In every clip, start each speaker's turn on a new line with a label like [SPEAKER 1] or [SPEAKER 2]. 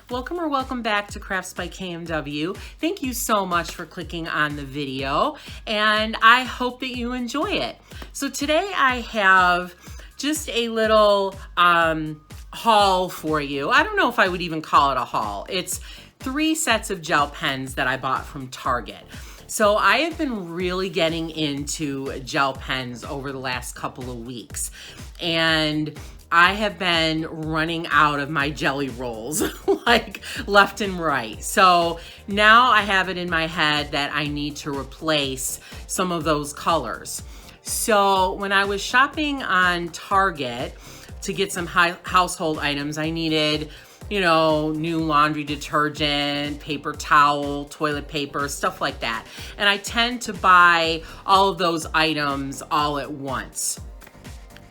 [SPEAKER 1] Welcome or welcome back to Crafts by KMW. Thank you so much for clicking on the video, and I hope that you enjoy it. So today I have just a little haul for you. I don't know if I would even call it a haul. It's 3 sets of gel pens that I bought from Target. So I have been really getting into gel pens over the last couple of weeks, and I have been running out of my jelly rolls like left and right. So now I have it in my head that I need to replace some of those colors. So when I was shopping on Target to get some household items, I needed, you know, new laundry detergent, paper towel, toilet paper, stuff like that. And I tend to buy all of those items all at once.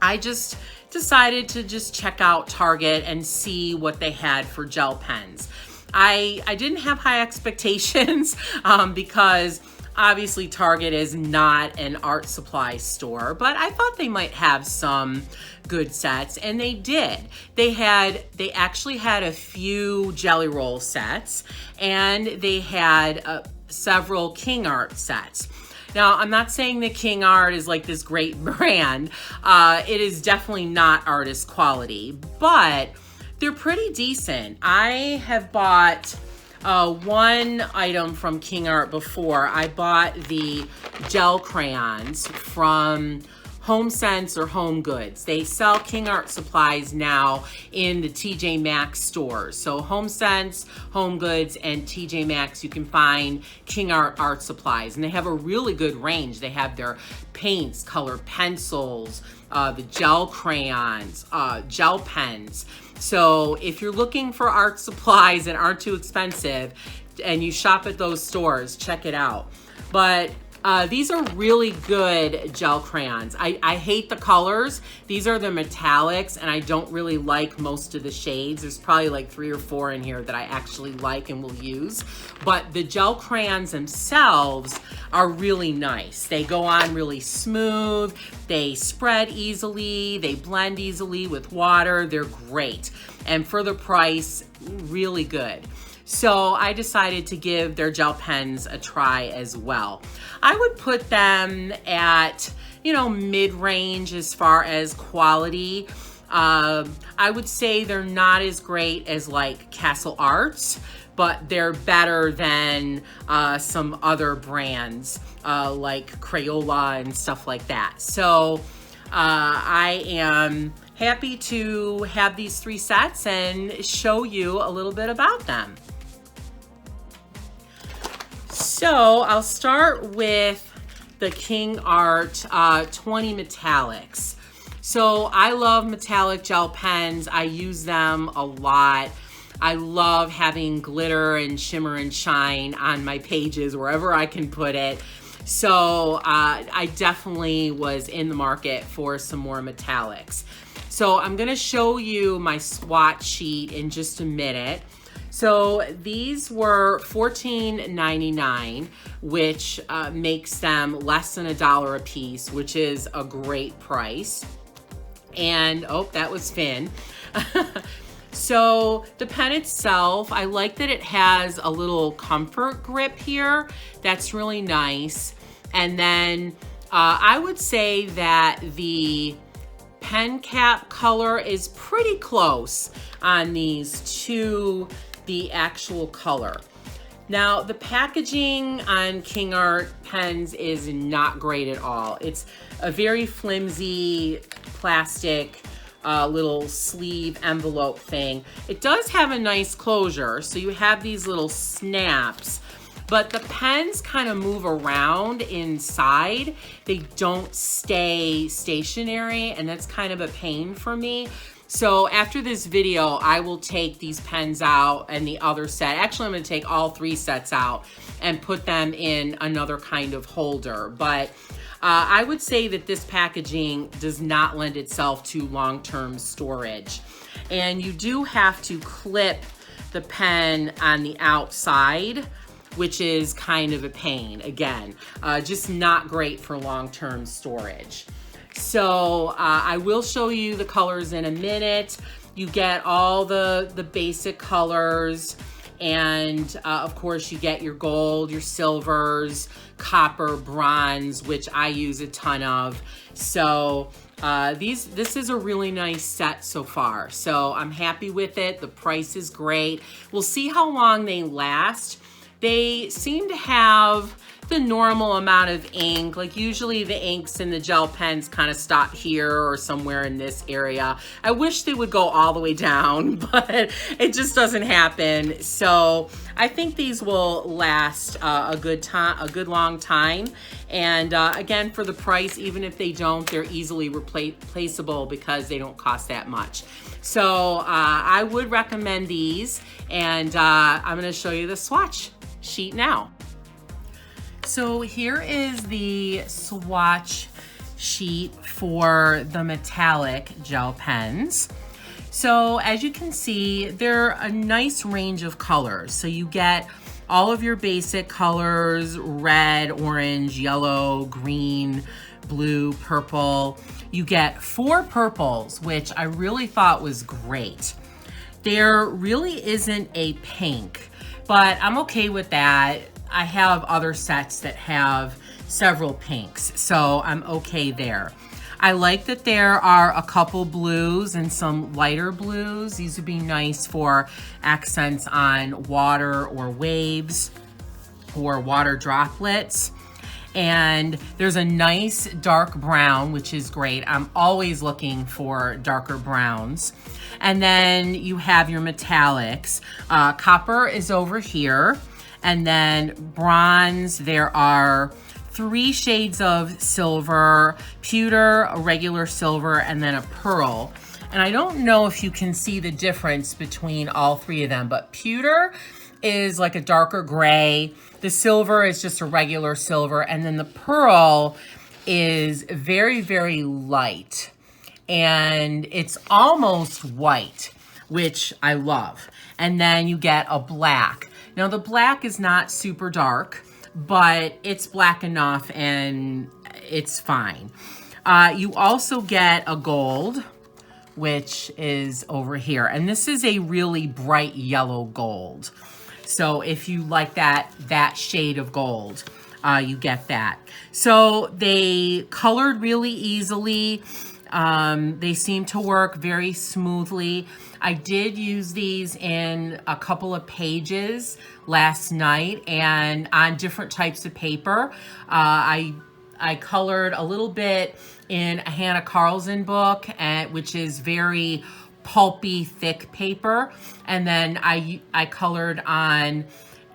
[SPEAKER 1] I just decided to just check out Target and see what they had for gel pens. I didn't have high expectations because obviously Target is not an art supply store, but I thought they might have some good sets, and they did. They actually had a few jelly roll sets, and they had several King Art sets. Now, I'm not saying that King Art is like this great brand. It is definitely not artist quality, but they're pretty decent. I have bought one item from King Art before. I bought the gel crayons from HomeSense or Home Goods. They sell King Art supplies now in the TJ Maxx stores. So HomeSense, Home Goods, and TJ Maxx, you can find King Art art supplies. And they have a really good range. They have their paints, colored pencils, the gel crayons, gel pens. So if you're looking for art supplies that aren't too expensive and you shop at those stores, check it out. But these are really good gel crayons. I hate the colors. These are the metallics, and I don't really like most of the shades. There's probably like 3 or 4 in here that I actually like and will use. But the gel crayons themselves are really nice. They go on really smooth. They spread easily. They blend easily with water. They're great. And for the price, really good. So I decided to give their gel pens a try as well. I would put them at, you know, mid-range as far as quality. I would say they're not as great as like Castle Arts, but they're better than some other brands like Crayola and stuff like that. So I am happy to have these 3 sets and show you a little bit about them. So I'll start with the King Art 20 metallics. So I love metallic gel pens. I use them a lot. I love having glitter and shimmer and shine on my pages wherever I can put it. So I definitely was in the market for some more metallics. So I'm gonna show you my swatch sheet in just a minute. So these were $14.99, which makes them less than $1 a piece, which is a great price. And, oh, that was Finn. So the pen itself, I like that it has a little comfort grip here. That's really nice. And then I would say that the pen cap color is pretty close on these to the actual color. Now, the packaging on King Art pens is not great at all. It's a very flimsy plastic little sleeve envelope thing. It does have a nice closure, so you have these little snaps, but the pens kind of move around inside. They don't stay stationary, and that's kind of a pain for me. So after this video, I will take these pens out and the other set. Actually, I'm gonna take all 3 sets out and put them in another kind of holder. But I would say that this packaging does not lend itself to long-term storage. And you do have to clip the pen on the outside, which is kind of a pain. Again, just not great for long-term storage. So I will show you the colors in a minute. You get all the basic colors, and of course you get your gold, your silvers, copper, bronze, which I use a ton of. So this is a really nice set so far. So I'm happy with it. The price is great. We'll see how long they last. They seem to have the normal amount of ink. Like usually the inks and the gel pens kind of stop here or somewhere in this area. I wish they would go all the way down, but it just doesn't happen. So I think these will last a good long time. And again, for the price, even if they don't, they're easily replaceable because they don't cost that much. So I would recommend these, and I'm gonna show you the swatch sheet now. So here is the swatch sheet for the metallic gel pens. So as you can see, they're a nice range of colors. So you get all of your basic colors: red, orange, yellow, green, blue, purple. You get 4 purples, which I really thought was great. There really isn't a pink, but I'm okay with that. I have other sets that have several pinks, so I'm okay there. I like that there are a couple blues and some lighter blues. These would be nice for accents on water or waves or water droplets. And there's a nice dark brown, which is great. I'm always looking for darker browns. And then you have your metallics. Copper is over here. And then bronze, there are 3 shades of silver, pewter, a regular silver, and then a pearl. And I don't know if you can see the difference between all 3 of them, but pewter is like a darker gray. The silver is just a regular silver. And then the pearl is very, very light. And it's almost white, which I love. And then you get a black. Now the black is not super dark, but it's black enough and it's fine. You also get a gold, which is over here. And this is a really bright yellow gold. So if you like that shade of gold, you get that. So they colored really easily. They seem to work very smoothly. I did use these in a couple of pages last night and on different types of paper. I colored a little bit in a Hannah Carlson book, which is very pulpy, thick paper. And then I colored on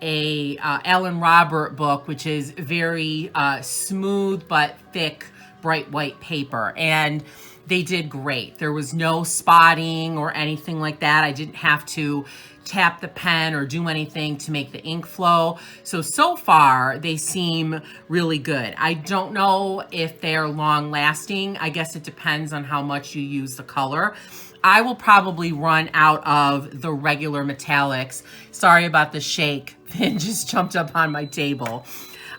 [SPEAKER 1] a Alan Robert book, which is very smooth but thick, bright white paper. And they did great. There was no spotting or anything like that. I didn't have to tap the pen or do anything to make the ink flow. So far, they seem really good. I don't know if they're long lasting. I guess it depends on how much you use the color. I will probably run out of the regular metallics. Sorry about the shake. It just jumped up on my table.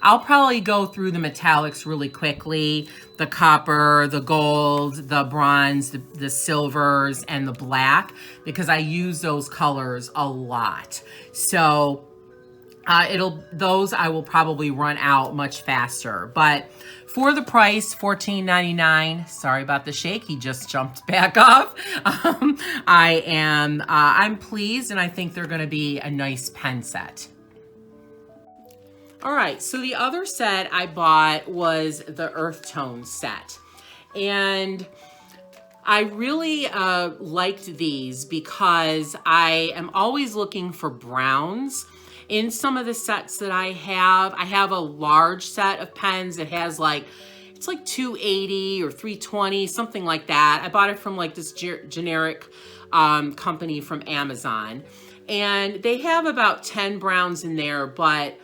[SPEAKER 1] I'll probably go through the metallics really quickly: the copper, the gold, the bronze, the silvers, and the black, because I use those colors a lot. So those I will probably run out much faster. But for the price, $14.99. Sorry about the shake. He just jumped back up. I'm pleased, and I think they're going to be a nice pen set. All right, so the other set I bought was the Earth Tone set. And I really liked these because I am always looking for browns in some of the sets that I have. I have a large set of pens that has it's like 280 or 320, something like that. I bought it from like this generic company from Amazon. And they have about 10 browns in there, but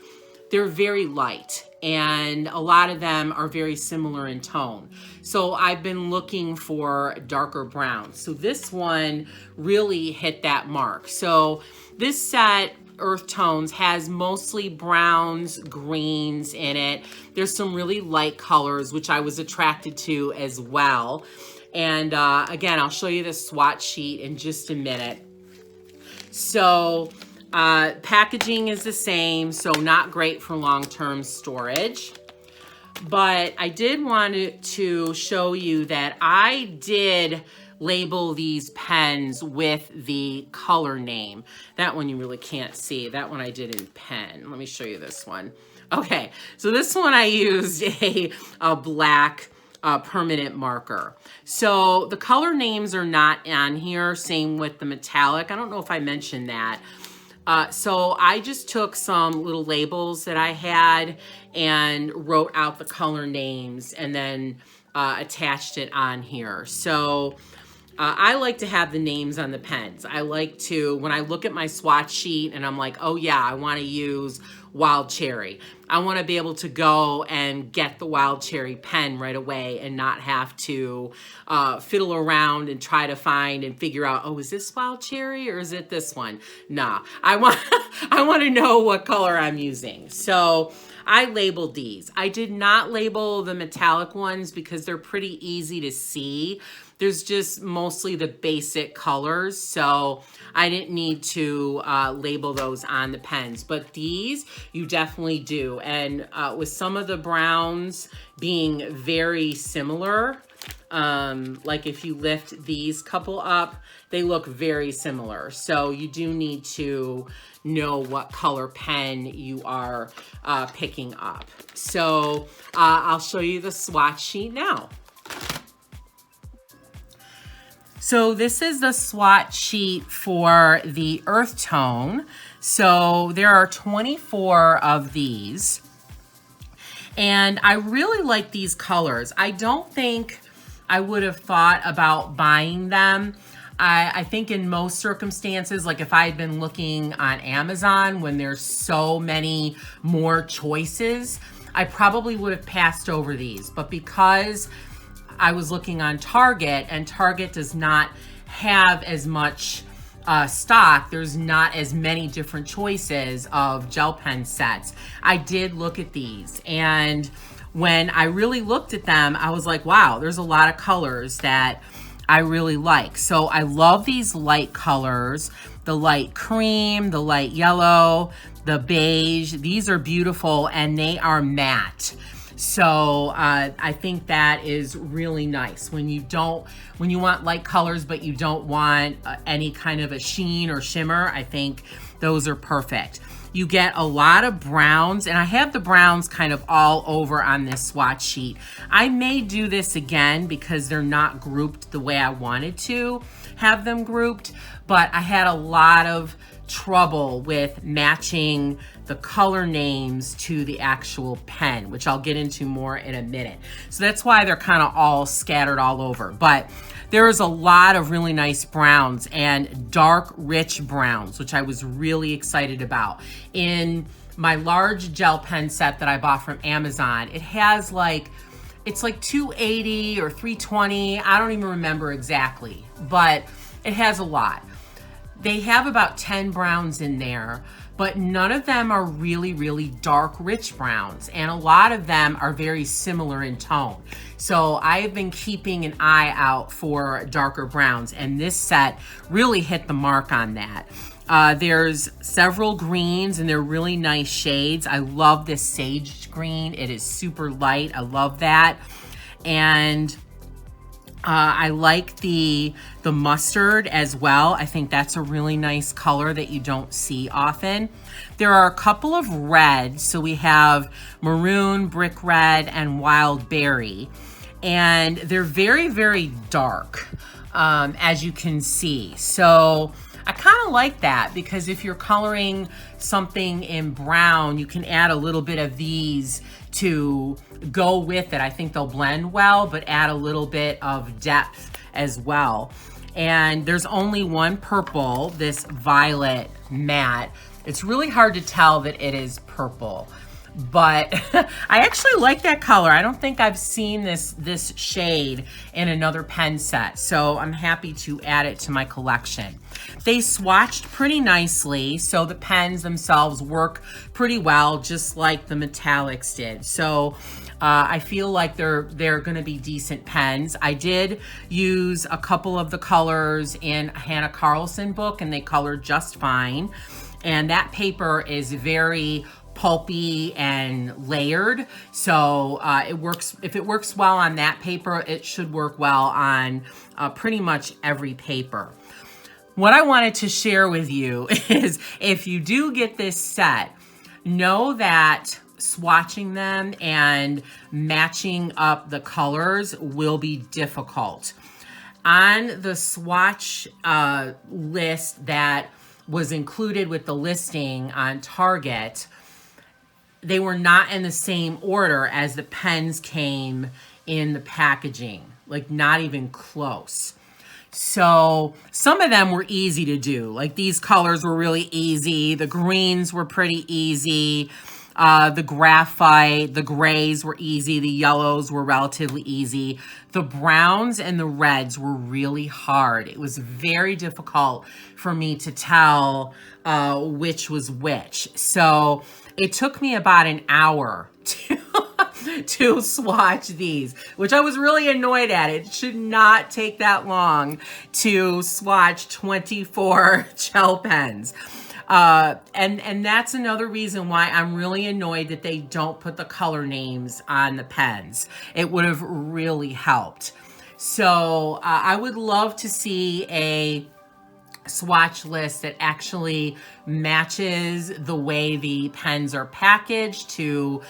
[SPEAKER 1] they're very light, and a lot of them are very similar in tone. So I've been looking for darker browns. So this one really hit that mark. So this set, Earth Tones, has mostly browns, greens in it. There's some really light colors, which I was attracted to as well. And again, I'll show you the swatch sheet in just a minute. So packaging is the same, so not great for long-term storage. But I did want to show you that I did label these pens with the color name. That one you really can't see. That one I did in pen. Let me show you this one. Okay, so this one I used a black permanent marker. So the color names are not on here. Same with the metallic. I don't know if I mentioned that. So I just took some little labels that I had and wrote out the color names and then attached it on here. So I like to have the names on the pens. I like to, when I look at my swatch sheet and I'm like, oh yeah, I want to use Wild Cherry. I want to be able to go and get the Wild Cherry pen right away and not have to fiddle around and try to find and figure out, oh, is this Wild Cherry or is it this one? Nah, I want to know what color I'm using. So I labeled these. I did not label the metallic ones because they're pretty easy to see. There's just mostly the basic colors, so I didn't need to label those on the pens. But these, you definitely do. And with some of the browns being very similar, like if you lift these couple up, they look very similar. So you do need to know what color pen you are picking up. So I'll show you the swatch sheet now. So this is the swatch sheet for the earth tone. So there are 24 of these. And I really like these colors. I don't think I would have thought about buying them. I think in most circumstances, like if I had been looking on Amazon when there's so many more choices, I probably would have passed over these. But because I was looking on Target, and Target does not have as much stock. There's not as many different choices of gel pen sets. I did look at these, and when I really looked at them, I was like, wow, there's a lot of colors that I really like. So I love these light colors, the light cream, the light yellow, the beige. These are beautiful, and they are matte. So I think that is really nice when you want light colors, but you don't want any kind of a sheen or shimmer. I think those are perfect. You get a lot of browns, and I have the browns kind of all over on this swatch sheet. I may do this again because they're not grouped the way I wanted to have them grouped, but I had a lot of trouble with matching the color names to the actual pen, which I'll get into more in a minute. So that's why they're kind of all scattered all over. But there is a lot of really nice browns and dark, rich browns, which I was really excited about. In my large gel pen set that I bought from Amazon, it has it's like 280 or 320. I don't even remember exactly, but it has a lot. They have about 10 browns in there, but none of them are really, really dark, rich browns. And a lot of them are very similar in tone. So I have been keeping an eye out for darker browns, and this set really hit the mark on that. There's several greens, and they're really nice shades. I love this sage green. It is super light. I love that. And I like the mustard as well. I think that's a really nice color that you don't see often. There are a couple of reds. So we have maroon, brick red, and wild berry. And they're very, very dark, as you can see. So I kind of like that because if you're coloring something in brown, you can add a little bit of these to go with it. I think they'll blend well, but add a little bit of depth as well. And there's only one purple, this violet matte. It's really hard to tell that it is purple, but I actually like that color. I don't think I've seen this shade in another pen set, so I'm happy to add it to my collection. They swatched pretty nicely, so the pens themselves work pretty well, just like the metallics did. So I feel like they're gonna be decent pens. I did use a couple of the colors in Hannah Carlson book, and they colored just fine. And that paper is very pulpy and layered, so it works. If it works well on that paper, it should work well on pretty much every paper. What I wanted to share with you is, if you do get this set, know that swatching them and matching up the colors will be difficult. On the swatch list that was included with the listing on Target, they were not in the same order as the pens came in the packaging, like not even close. So some of them were easy to do. Like these colors were really easy. The greens were pretty easy. The graphite, the grays were easy. The yellows were relatively easy. The browns and the reds were really hard. It was very difficult for me to tell which was which. So it took me about an hour to swatch these, which I was really annoyed at. It should not take that long to swatch 24 gel pens. And that's another reason why I'm really annoyed that they don't put the color names on the pens. It would have really helped. So I would love to see a swatch list that actually matches the way the pens are packaged to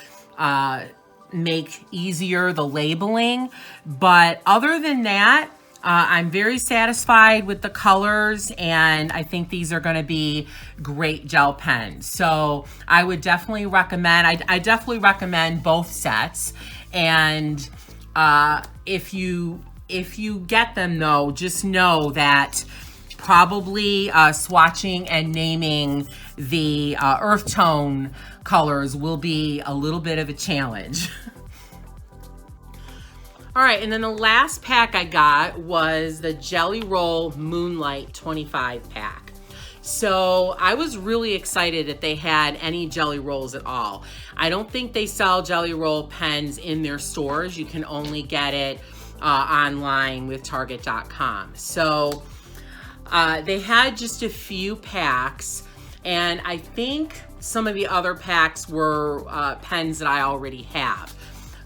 [SPEAKER 1] make easier the labeling. But other than that, I'm very satisfied with the colors, and I think these are going to be great gel pens. So I would definitely recommend, I definitely recommend both sets. And if you get them though, just know that probably swatching and naming the earth tone colors will be a little bit of a challenge. All right, and then the last pack I got was the Jelly Roll Moonlight 25 pack. So I was really excited that they had any Jelly Rolls at all. I don't think they sell Jelly Roll pens in their stores. You can only get it online with Target.com. So they had just a few packs, and I think some of the other packs were pens that I already have.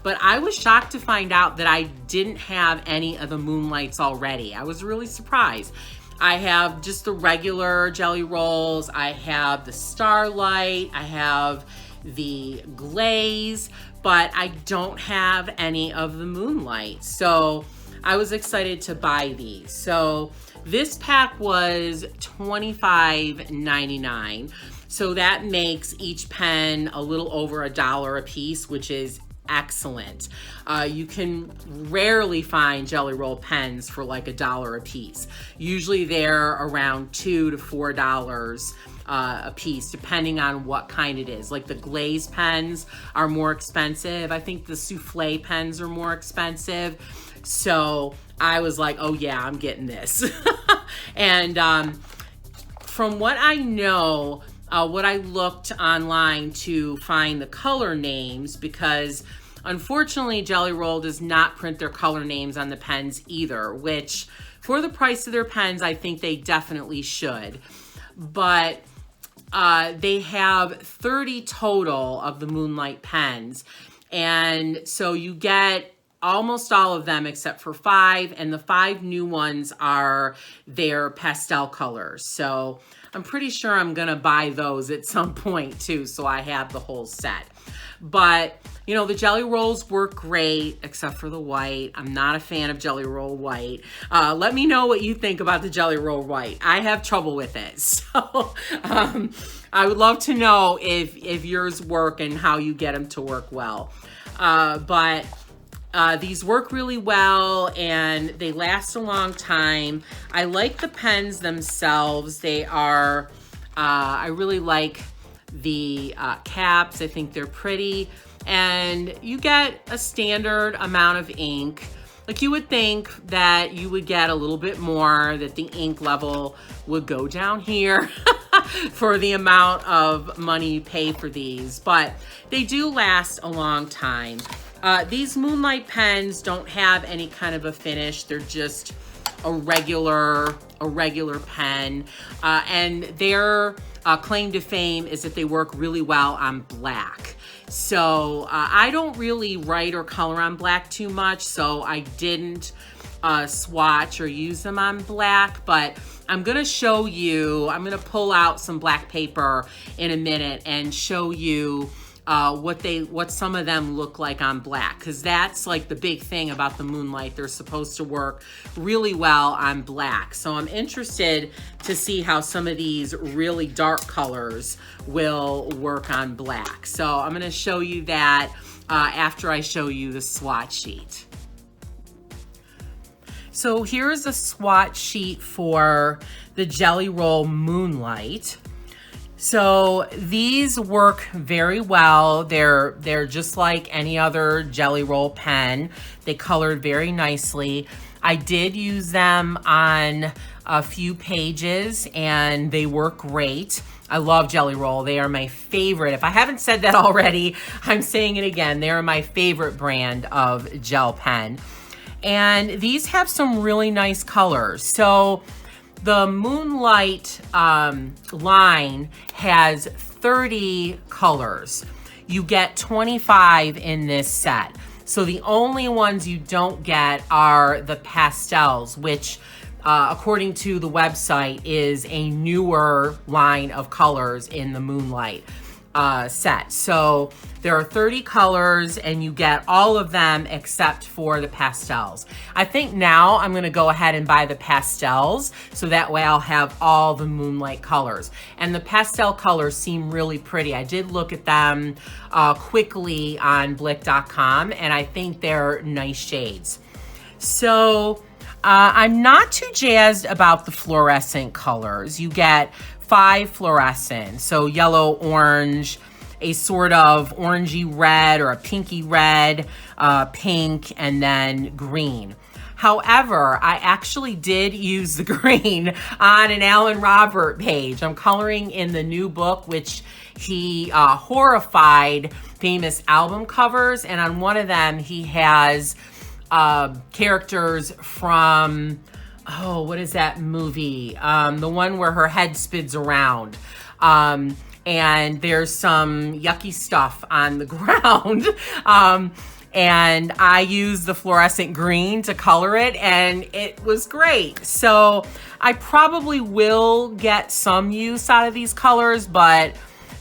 [SPEAKER 1] But I was shocked to find out that I didn't have any of the Moonlights already. I was really surprised. I have just the regular Jelly Rolls. I have the Starlight. I have the Glaze, but I don't have any of the Moonlight. So I was excited to buy these. So this pack was $25.99. So that makes each pen a little over $1 a piece, which is excellent. You can rarely find Jelly Roll pens for like $1 a piece. Usually they're around $2 to $4 a piece, depending on what kind it is. Like the Glaze pens are more expensive. I think the Souffle pens are more expensive. So I was like, oh yeah, I'm getting this. And from what I know, what I looked online to find the color names, because unfortunately Jelly Roll does not print their color names on the pens either, which for the price of their pens, I think they definitely should. But they have 30 total of the Moonlight pens. And so you get almost all of them except for 5, and the 5 new ones are their pastel colors. So I'm pretty sure I'm gonna buy those at some point too, so I have the whole set. But you know, the Jelly Rolls work great except for the white. I'm not a fan of Jelly Roll white. Let me know what you think about the Jelly Roll white. I have trouble with it. So I would love to know if yours work and how you get them to work well. But these work really well and they last a long time. I like the pens themselves. They are, I really like the caps. I think they're pretty. And you get a standard amount of ink. Like you would think that you would get a little bit more, that the ink level would go down here. for the amount of money you pay for these, but they do last a long time. These Moonlight pens don't have any kind of a finish. They're just a regular pen, and their claim to fame is that they work really well on black. So I don't really write or color on black too much, so I didn't swatch or use them on black, but I'm gonna show you, I'm gonna pull out some black paper in a minute and show you what some of them look like on black, because that's like the big thing about the Moonlight. They're supposed to work really well on black. So I'm interested to see how some of these really dark colors will work on black. So I'm gonna show you that after I show you the swatch sheet. So here's a swatch sheet for the Jelly Roll Moonlight. So these work very well. They're just like any other Jelly Roll pen. They colored very nicely. I did use them on a few pages and they work great. I love Jelly Roll. They are my favorite. If I haven't said that already, I'm saying it again. They are my favorite brand of gel pen. And these have some really nice colors. So the Moonlight line has 30 colors. You get 25 in this set. So the only ones you don't get are the pastels, which according to the website is a newer line of colors in the Moonlight set. So there are 30 colors and you get all of them except for the pastels. I think now I'm gonna go ahead and buy the pastels so that way I'll have all the Moonlight colors. And the pastel colors seem really pretty. I did look at them quickly on blick.com and I think they're nice shades. So I'm not too jazzed about the fluorescent colors. You get 5 fluorescent, so yellow, orange, a sort of orangey red or a pinky red, pink, and then green. However, I actually did use the green on an Alan Robert page. I'm coloring in the new book, which he horrified famous album covers, and on one of them he has characters from, oh, what is that movie? The one where her head spins around. And there's some yucky stuff on the ground. And I used the fluorescent green to color it and it was great. So I probably will get some use out of these colors, but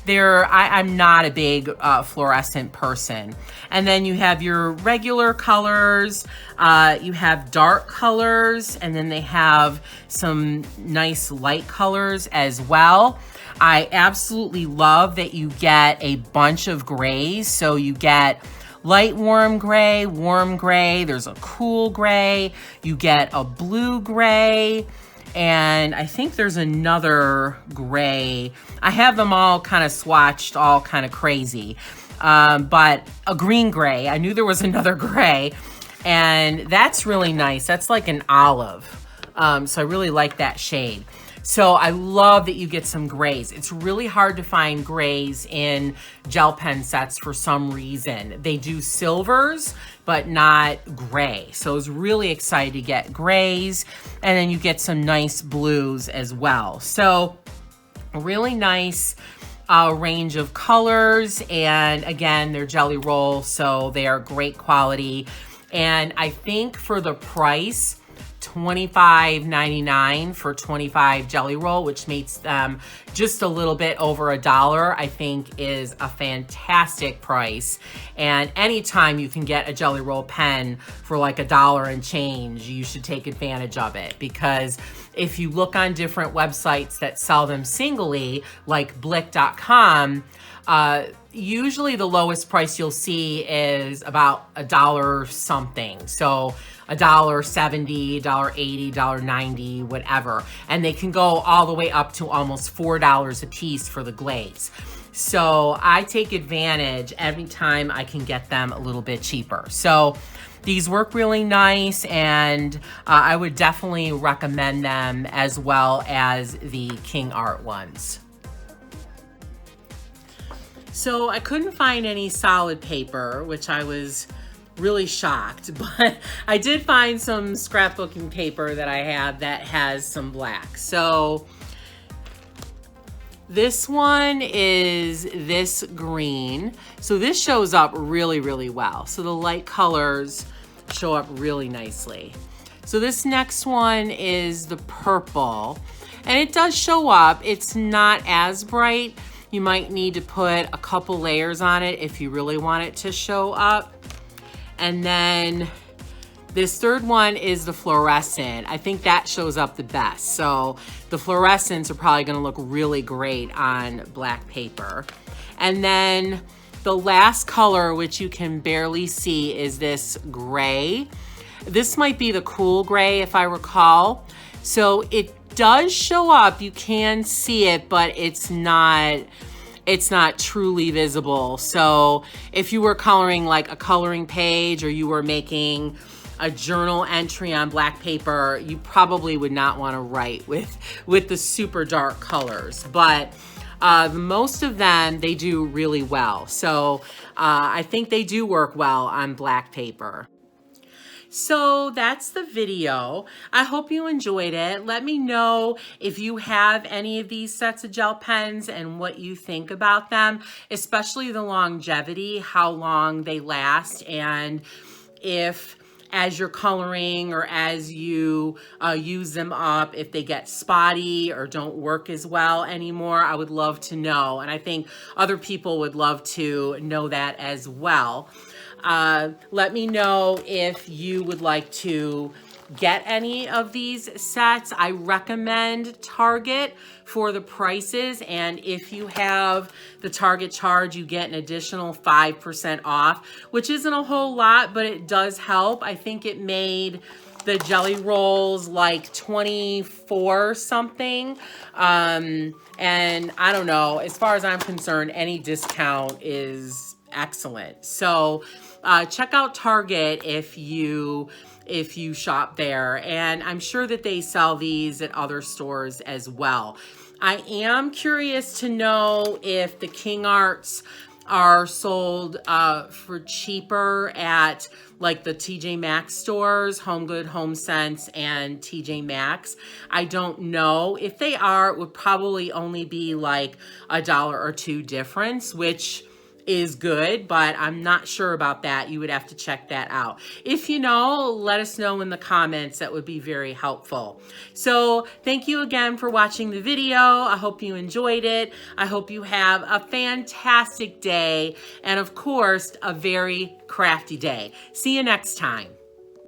[SPEAKER 1] I'm not a big fluorescent person. And then you have your regular colors, you have dark colors, and then they have some nice light colors as well. I absolutely love that you get a bunch of grays. So you get light warm gray, there's a cool gray, you get a blue gray, and I think there's another gray. I have them all kind of swatched, all kind of crazy. But a green gray, I knew there was another gray, and that's really nice. That's like an olive. So I really like that shade. So I love that you get some grays. It's really hard to find grays in gel pen sets for some reason. They do silvers, but not gray. So I was really excited to get grays, and then you get some nice blues as well. So a really nice range of colors, and again, they're Jelly Roll, so they are great quality. And I think for the price, $25.99 for 25 Jelly Roll, which makes them just a little bit over $1, I think is a fantastic price. And anytime you can get a Jelly Roll pen for like $1 and change, you should take advantage of it, because if you look on different websites that sell them singly, like blick.com, usually the lowest price you'll see is about $1 something. So $1.70, $1.80, $1.90, whatever. And they can go all the way up to almost $4 a piece for the glaze. So I take advantage every time I can get them a little bit cheaper. So these work really nice, and I would definitely recommend them, as well as the King Art ones. So I couldn't find any solid paper, which I was really shocked, but I did find some scrapbooking paper that I have that has some black. So this one is this green. So this shows up really, really well. So the light colors show up really nicely. So this next one is the purple, and it does show up. It's not as bright. You might need to put a couple layers on it if you really want it to show up. And then this third one is the fluorescent. I think that shows up the best. So the fluorescents are probably gonna look really great on black paper. And then the last color, which you can barely see, is this gray. This might be the cool gray if I recall. So it does show up, you can see it, but it's not truly visible. So if you were coloring like a coloring page or you were making a journal entry on black paper, you probably would not want to write with the super dark colors. But most of them, they do really well. So I think they do work well on black paper. So that's the video. I hope you enjoyed it. Let me know if you have any of these sets of gel pens and what you think about them, especially the longevity, how long they last, and if as you're coloring or as you use them up, if they get spotty or don't work as well anymore. I would love to know, and I think other people would love to know that as well. Let me know if you would like to get any of these sets. I recommend Target for the prices, and if you have the Target charge, you get an additional 5% off, which isn't a whole lot, but it does help. I think it made the jelly rolls like 24 something. And I don't know, as far as I'm concerned, any discount is excellent. So check out Target if you shop there, and I'm sure that they sell these at other stores as well. I am curious to know if the King Arts are sold for cheaper at like the TJ Maxx stores, Home Good, Home Sense, and TJ Maxx. I don't know. If they are, it would probably only be like $1 or $2 difference, which is good, but I'm not sure about that. You would have to check that out. If you know, let us know in the comments. That would be very helpful. So thank you again for watching the video. I hope you enjoyed it. I hope you have a fantastic day, and of course, a very crafty day. See you next time.